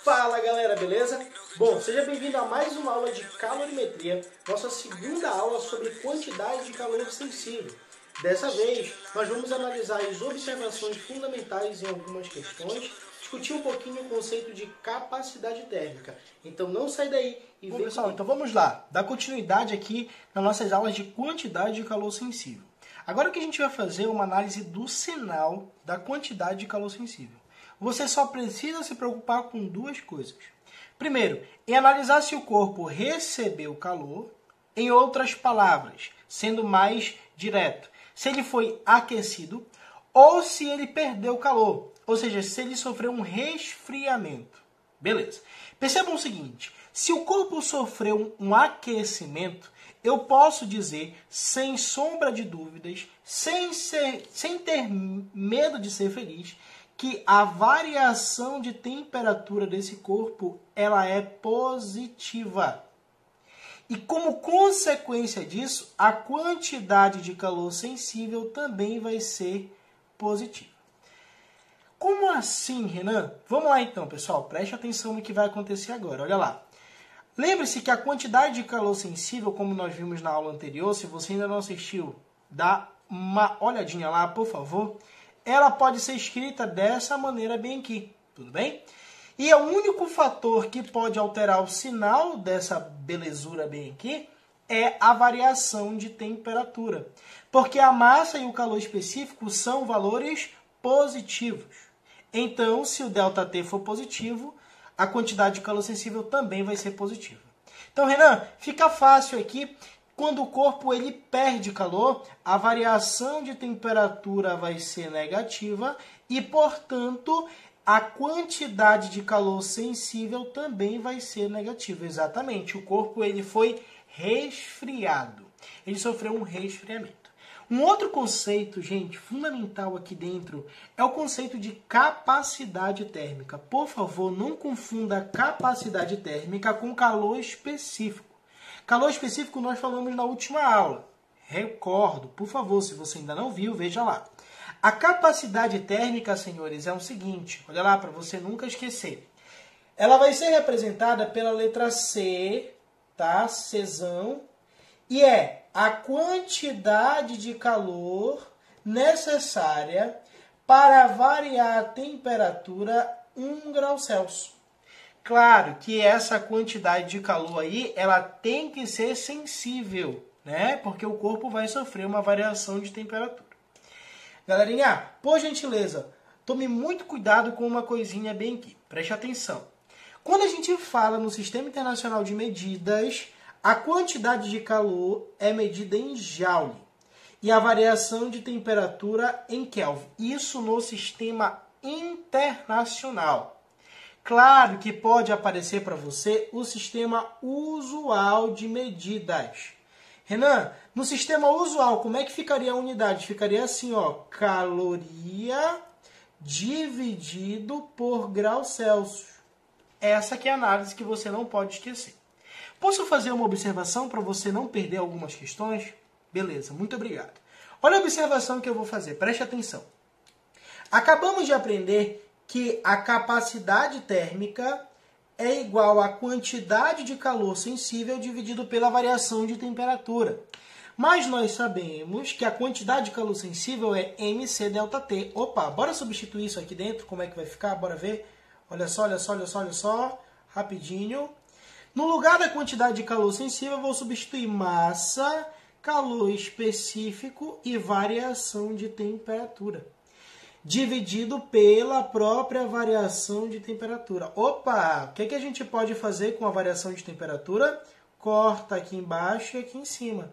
Fala galera, beleza? Bom, seja bem-vindo a mais uma aula de calorimetria, nossa segunda aula sobre quantidade de calor sensível. Dessa vez, nós vamos analisar as observações fundamentais em algumas questões, discutir um pouquinho o conceito de capacidade térmica. Então não sai daí e vem. Bom, pessoal, então vamos lá, dar continuidade aqui nas nossas aulas de quantidade de calor sensível. Agora o que a gente vai fazer é uma análise do sinal da quantidade de calor sensível. Você só precisa se preocupar com duas coisas. Primeiro, em analisar se o corpo recebeu calor, em outras palavras, sendo mais direto, se ele foi aquecido ou se ele perdeu calor, ou seja, se ele sofreu um resfriamento. Beleza. Percebam o seguinte, se o corpo sofreu um aquecimento, eu posso dizer, sem sombra de dúvidas, sem ter medo de ser feliz, que a variação de temperatura desse corpo ela é positiva. E como consequência disso, a quantidade de calor sensível também vai ser positiva. Como assim, Renan? Vamos lá então, pessoal. Preste atenção no que vai acontecer agora. Olha lá. Lembre-se que a quantidade de calor sensível, como nós vimos na aula anterior, se você ainda não assistiu, dá uma olhadinha lá, por favor. Ela pode ser escrita dessa maneira bem aqui, tudo bem? E é o único fator que pode alterar o sinal dessa belezura bem aqui é a variação de temperatura. Porque a massa e o calor específico são valores positivos. Então, se o ΔT for positivo, a quantidade de calor sensível também vai ser positiva. Então, Renan, fica fácil aqui. Quando o corpo ele perde calor, a variação de temperatura vai ser negativa e, portanto, a quantidade de calor sensível também vai ser negativa. Exatamente, o corpo ele foi resfriado. Ele sofreu um resfriamento. Um outro conceito, gente, fundamental aqui dentro é o conceito de capacidade térmica. Por favor, não confunda capacidade térmica com calor específico. Calor específico nós falamos na última aula. Recordo, por favor, se você ainda não viu, veja lá. A capacidade térmica, senhores, é o seguinte. Olha lá, para você nunca esquecer. Ela vai ser representada pela letra C, tá? Czão. E é a quantidade de calor necessária para variar a temperatura 1 grau Celsius. Claro que essa quantidade de calor aí, ela tem que ser sensível, né? Porque o corpo vai sofrer uma variação de temperatura. Galerinha, por gentileza, tome muito cuidado com uma coisinha bem aqui. Preste atenção. Quando a gente fala no Sistema Internacional de Medidas, a quantidade de calor é medida em Joule e a variação de temperatura em Kelvin. Isso no Sistema Internacional. Claro que pode aparecer para você o sistema usual de medidas. Renan, no sistema usual, como é que ficaria a unidade? Ficaria assim, ó, caloria dividido por grau Celsius. Essa que é a análise que você não pode esquecer. Posso fazer uma observação para você não perder algumas questões? Beleza, muito obrigado. Olha a observação que eu vou fazer, preste atenção. Acabamos de aprender que a capacidade térmica é igual à quantidade de calor sensível dividido pela variação de temperatura. Mas nós sabemos que a quantidade de calor sensível é mc∆T. Opa, bora substituir isso aqui dentro, como é que vai ficar? Bora ver? Olha só, olha só, olha só, olha só, rapidinho. No lugar da quantidade de calor sensível, eu vou substituir massa, calor específico e variação de temperatura, dividido pela própria variação de temperatura. Opa! O que a gente pode fazer com a variação de temperatura? Corta aqui embaixo e aqui em cima.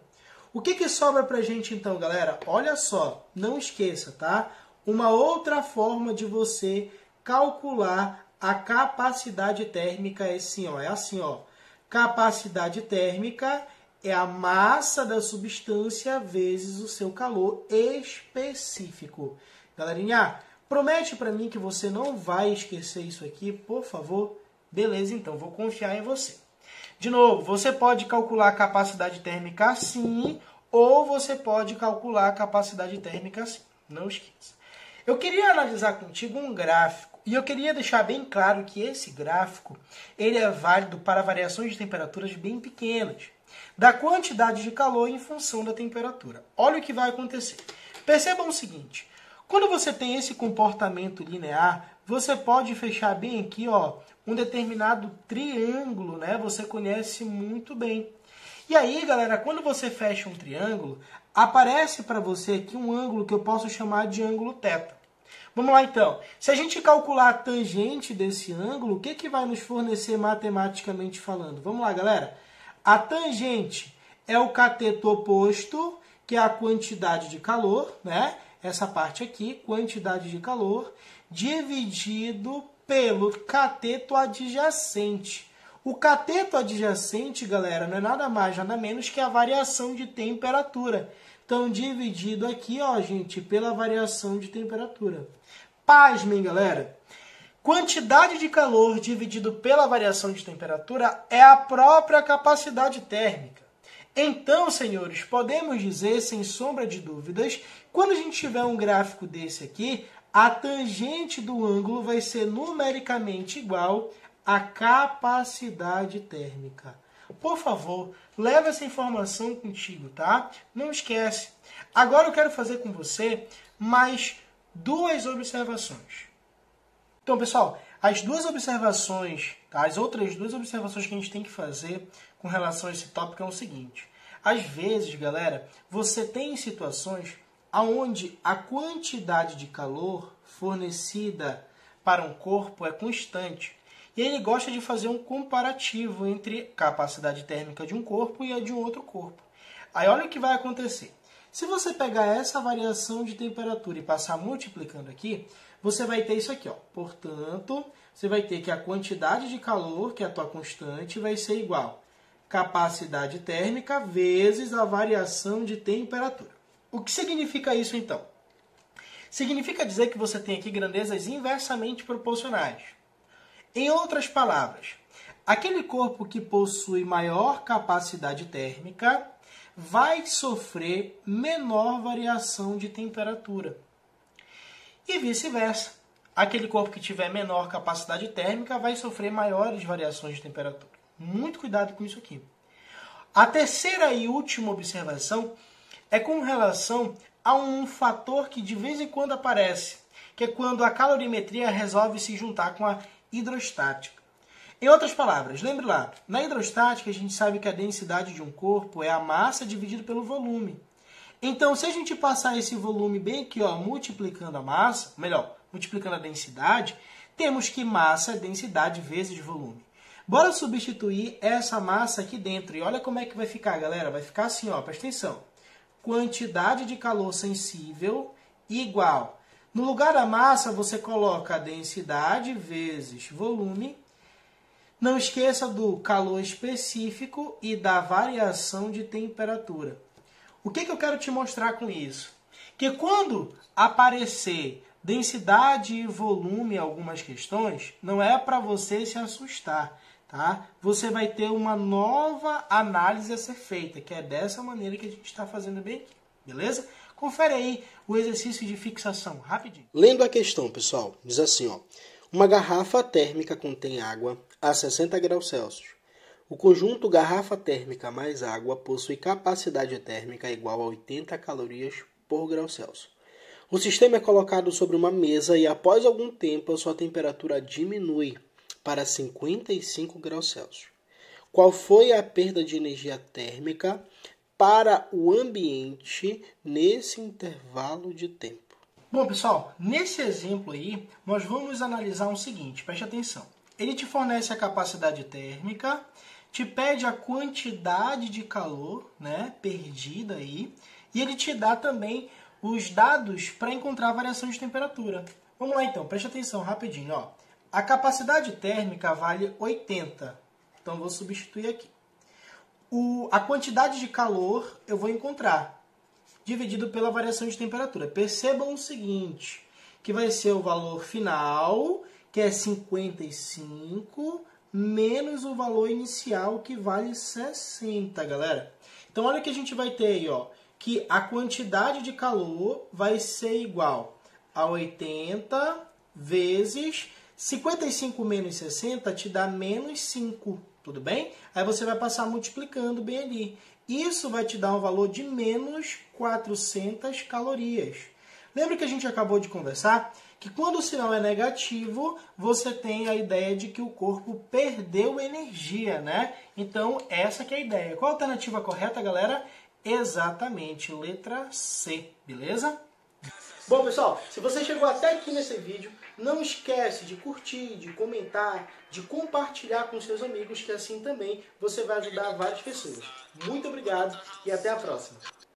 O que sobra pra gente então, galera? Olha só, não esqueça, tá? Uma outra forma de você calcular a capacidade térmica é assim, ó. É assim, ó. Capacidade térmica é a massa da substância vezes o seu calor específico. Galerinha, promete para mim que você não vai esquecer isso aqui, por favor? Beleza, então, vou confiar em você. De novo, você pode calcular a capacidade térmica assim, ou você pode calcular a capacidade térmica assim. Não esqueça. Eu queria analisar contigo um gráfico E eu queria deixar bem claro que esse gráfico ele é válido para variações de temperaturas bem pequenas, da quantidade de calor em função da temperatura. Olha o que vai acontecer. Percebam o seguinte, quando você tem esse comportamento linear, você pode fechar bem aqui, ó, um determinado triângulo, né? Você conhece muito bem. E aí, galera, quando você fecha um triângulo, aparece para você aqui um ângulo que eu posso chamar de ângulo θ. Vamos lá, então. Se a gente calcular a tangente desse ângulo, o que vai nos fornecer matematicamente falando? Vamos lá, galera. A tangente é o cateto oposto, que é a quantidade de calor, né? Essa parte aqui, quantidade de calor, dividido pelo cateto adjacente. O cateto adjacente, galera, não é nada mais, nada menos que a variação de temperatura. Então, dividido aqui, ó, gente, pela variação de temperatura. Pasmem, galera. Quantidade de calor dividido pela variação de temperatura é a própria capacidade térmica. Então, senhores, podemos dizer, sem sombra de dúvidas, quando a gente tiver um gráfico desse aqui, a tangente do ângulo vai ser numericamente igual à capacidade térmica. Por favor, leve essa informação contigo, tá? Não esquece. Agora eu quero fazer com você mais duas observações. Então, pessoal, as duas observações, tá? As outras duas observações que a gente tem que fazer com relação a esse tópico é o seguinte. Às vezes, galera, você tem situações onde a quantidade de calor fornecida para um corpo é constante. E ele gosta de fazer um comparativo entre a capacidade térmica de um corpo e a de um outro corpo. Aí olha o que vai acontecer. Se você pegar essa variação de temperatura e passar multiplicando aqui, você vai ter isso aqui, ó. Portanto, você vai ter que a quantidade de calor, que é a tua constante, vai ser igual a capacidade térmica vezes a variação de temperatura. O que significa isso, então? Significa dizer que você tem aqui grandezas inversamente proporcionais. Em outras palavras, aquele corpo que possui maior capacidade térmica vai sofrer menor variação de temperatura. E vice-versa. Aquele corpo que tiver menor capacidade térmica vai sofrer maiores variações de temperatura. Muito cuidado com isso aqui. A terceira e última observação é com relação a um fator que de vez em quando aparece, que é quando a calorimetria resolve se juntar com a hidrostática. Em outras palavras, lembre lá, na hidrostática a gente sabe que a densidade de um corpo é a massa dividida pelo volume. Então, se a gente passar esse volume bem aqui, ó, multiplicando a massa, melhor, multiplicando a densidade, temos que massa é densidade vezes volume. Bora substituir essa massa aqui dentro. E olha como é que vai ficar, galera. Vai ficar assim, ó, presta atenção. Quantidade de calor sensível igual. No lugar da massa, você coloca a densidade vezes volume. Não esqueça do calor específico e da variação de temperatura. O que eu quero te mostrar com isso? Que quando aparecer densidade e volume em algumas questões, não é para você se assustar, tá? Você vai ter uma nova análise a ser feita, que é dessa maneira que a gente está fazendo bem aqui, beleza? Confere aí o exercício de fixação, rapidinho. Lendo a questão, pessoal, diz assim, ó. Uma garrafa térmica contém água a 60 graus Celsius. O conjunto garrafa térmica mais água possui capacidade térmica igual a 80 calorias por grau Celsius. O sistema é colocado sobre uma mesa e após algum tempo a sua temperatura diminui para 55 graus Celsius. Qual foi a perda de energia térmica para o ambiente nesse intervalo de tempo? Bom, pessoal, nesse exemplo aí, nós vamos analisar o seguinte, preste atenção. Ele te fornece a capacidade térmica, te pede a quantidade de calor, né, perdida aí, e ele te dá também os dados para encontrar a variação de temperatura. Vamos lá então, preste atenção rapidinho, ó. A capacidade térmica vale 80, então vou substituir aqui. A quantidade de calor eu vou encontrar, dividido pela variação de temperatura. Percebam o seguinte, que vai ser o valor final, que é 55, menos o valor inicial, que vale 60, galera. Então, olha o que a gente vai ter aí, ó, que a quantidade de calor vai ser igual a 80 vezes 55 menos 60 te dá menos 5, tudo bem? Aí você vai passar multiplicando bem ali. Isso vai te dar um valor de menos 400 calorias. Lembra que a gente acabou de conversar? Que quando o sinal é negativo, você tem a ideia de que o corpo perdeu energia, né? Então, essa que é a ideia. Qual a alternativa correta, galera? Exatamente, letra C, beleza? Bom, pessoal, se você chegou até aqui nesse vídeo, não esquece de curtir, de comentar, de compartilhar com seus amigos, que assim também você vai ajudar várias pessoas. Muito obrigado e até a próxima.